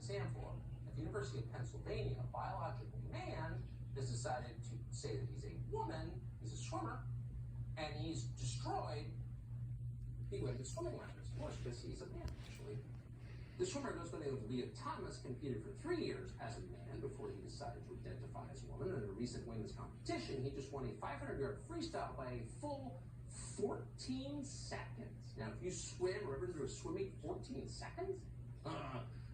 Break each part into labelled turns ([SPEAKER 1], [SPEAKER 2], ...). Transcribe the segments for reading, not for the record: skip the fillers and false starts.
[SPEAKER 1] example. At the University of Pennsylvania, a biological man has decided to say that he's a woman, he's a swimmer, and he's destroyed the women's swimming records, of course, because he's a man, actually. The swimmer goes by the name of Leah Thomas, competed for 3 years as a man before he decided to identify as a woman. In a recent women's competition, he just won a 500-yard freestyle by a full 14 seconds. Now, if you swim or ever do a swimming 14 seconds,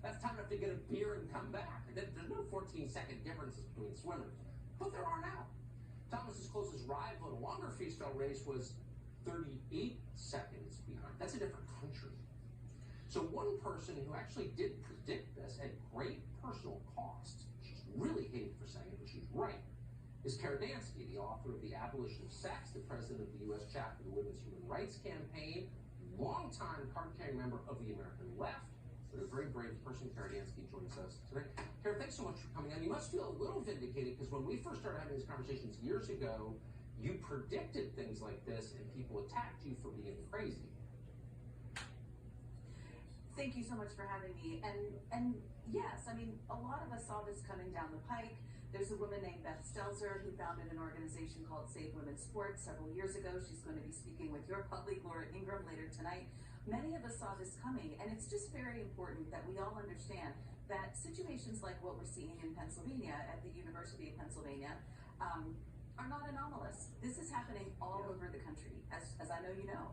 [SPEAKER 1] that's time enough to get a beer and come back. There's no 14-second differences between swimmers, but there are now. Thomas's closest rival in a longer freestyle race was 38 seconds behind. That's a different country. So one person who actually did predict this at great personal cost, she's really hated for saying it, but she's right, is Dansky, the author of The Abolition of Sex, the president of the U.S. chapter of the Women's Human Rights Campaign, longtime card-carrying member of the American left, but a very brave person. Dansky joins us today. Kara, thanks so much for coming on. You must feel a little vindicated, because when we first started having these conversations years ago, you predicted things like this, and people attacked you for being crazy.
[SPEAKER 2] Thank you so much for having me. And yes, I mean, a lot of us saw this coming down the pike. There's a woman named Beth Stelzer who founded an organization called Save Women's Sports several years ago. She's going to be speaking with your colleague, Laura Ingraham, later tonight. Many of us saw this coming, and it's just very important that we all understand that situations like what we're seeing in Pennsylvania at the University of Pennsylvania are not anomalous. This is happening all over the country, as I know you know.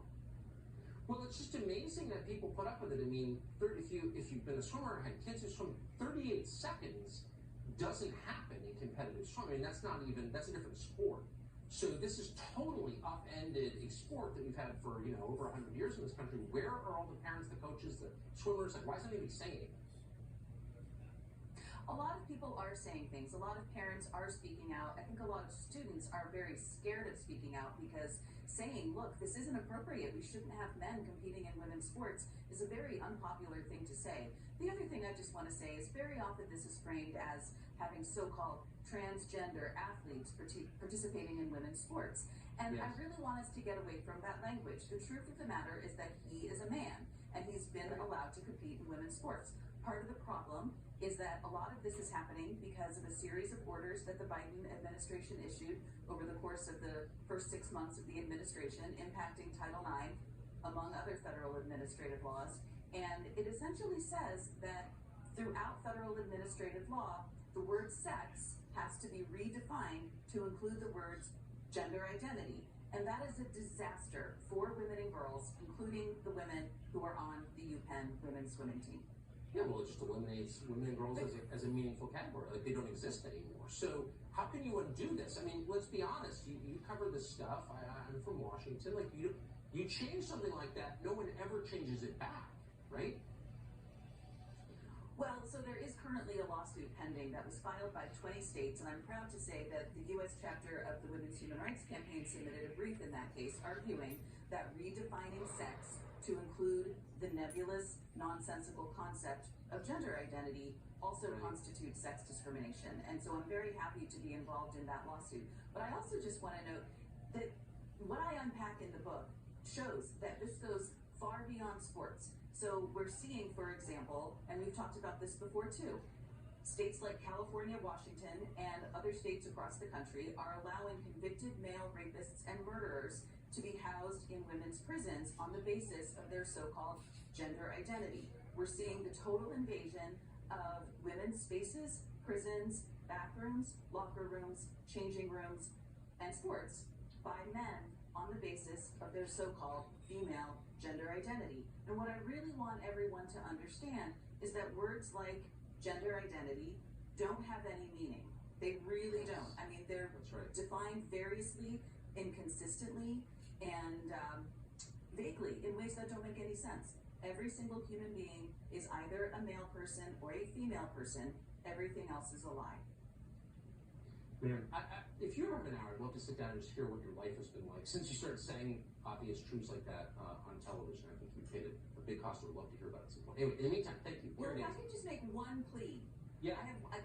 [SPEAKER 1] Well, it's just amazing that people put up with it. I mean, if you've been a swimmer and had kids who swim, 38 seconds doesn't happen in competitive swimming. That's a different sport. So this is totally upended a sport that we've had for, over 100 years in this country. Where are all the parents, the coaches, the swimmers? Like, why isn't anybody saying anything?
[SPEAKER 2] A lot of people are saying things. A lot of parents are speaking out. I think a lot of students are very scared of speaking out, because saying, look, this isn't appropriate, we shouldn't have men competing in women's sports, is a very unpopular thing to say. The other thing I just want to say is very often this is framed as having so-called transgender athletes participating in women's sports. And yes. I really want us to get away from that language. The truth of the matter is that he is a man, and he's been allowed to compete in women's sports. Part of the problem is that a lot of this is happening because of a series of orders that the Biden administration issued over the course of the first 6 months of the administration, impacting Title IX, among other federal administrative laws. And it essentially says that throughout federal administrative law, the word sex has to be redefined to include the words gender identity. And that is a disaster for women and girls, including the women who are on the UPenn women's swimming team.
[SPEAKER 1] Yeah, well, it just eliminates women and girls as a meaningful category. Like, they don't exist anymore. So how can you undo this? I mean, let's be honest. You cover this stuff. I'm from Washington. Like, you change something like that, no one ever changes it back, right?
[SPEAKER 2] Well, so there is currently a lawsuit pending that was filed by 20 states, and I'm proud to say that the U.S. chapter of the Women's Human Rights Campaign submitted a brief in that case, arguing that redefining sex to include the nebulous, nonsensical concept of gender identity also constitutes sex discrimination. And so I'm very happy to be involved in that lawsuit. But I also just want to note that what I unpack in the book shows that this goes far beyond sports. So we're seeing, for example, and we've talked about this before too, states like California, Washington, and other states across the country are allowing convicted male rapists and murderers to be housed in women's prisons on the basis of their so-called gender identity. We're seeing the total invasion of women's spaces, prisons, bathrooms, locker rooms, changing rooms, and sports by men on the basis of their so-called female gender identity. And what I really want everyone to understand is that words like gender identity don't have any meaning. They really don't. I mean, they're defined variously, inconsistently, and vaguely in ways that don't make any sense. Every single human being is either a male person or a female person. Everything else is a lie.
[SPEAKER 1] Man, if you ever have an hour, I'd love to sit down and just hear what your life has been like since you started saying obvious truths like that on television. I think you paid a big cost. We'd love to hear about it at some point. Anyway, in the meantime, thank you.
[SPEAKER 2] Well, if I can just make one plea.
[SPEAKER 1] Yeah.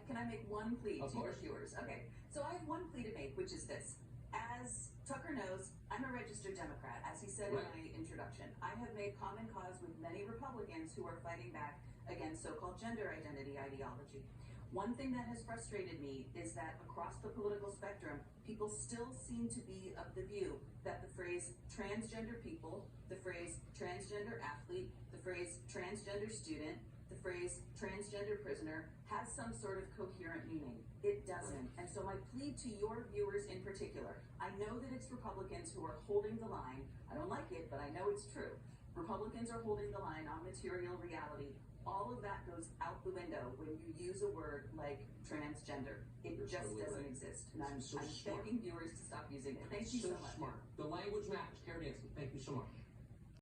[SPEAKER 2] Can I make one plea
[SPEAKER 1] to
[SPEAKER 2] your viewers? Okay. So I have one plea to make, which is this. As Tucker knows, I'm a registered Democrat, as he said in my introduction. I have made common cause with many Republicans who are fighting back against so-called gender identity ideology. One thing that has frustrated me is that across the political spectrum, people still seem to be of the view that the phrase transgender people, the phrase transgender athlete, the phrase transgender student, the phrase transgender prisoner has some sort of coherent meaning. It doesn't. And so my plea to your viewers in particular, I know that it's Republicans who are holding the line. I don't like it, but I know it's true. Republicans are holding the line on material reality. All of that goes out the window when you use a word like transgender. It just doesn't exist. And I'm begging viewers to stop using it. Thank you so much.
[SPEAKER 1] Smart. The language matters. Carrie Dansky, thank you so much.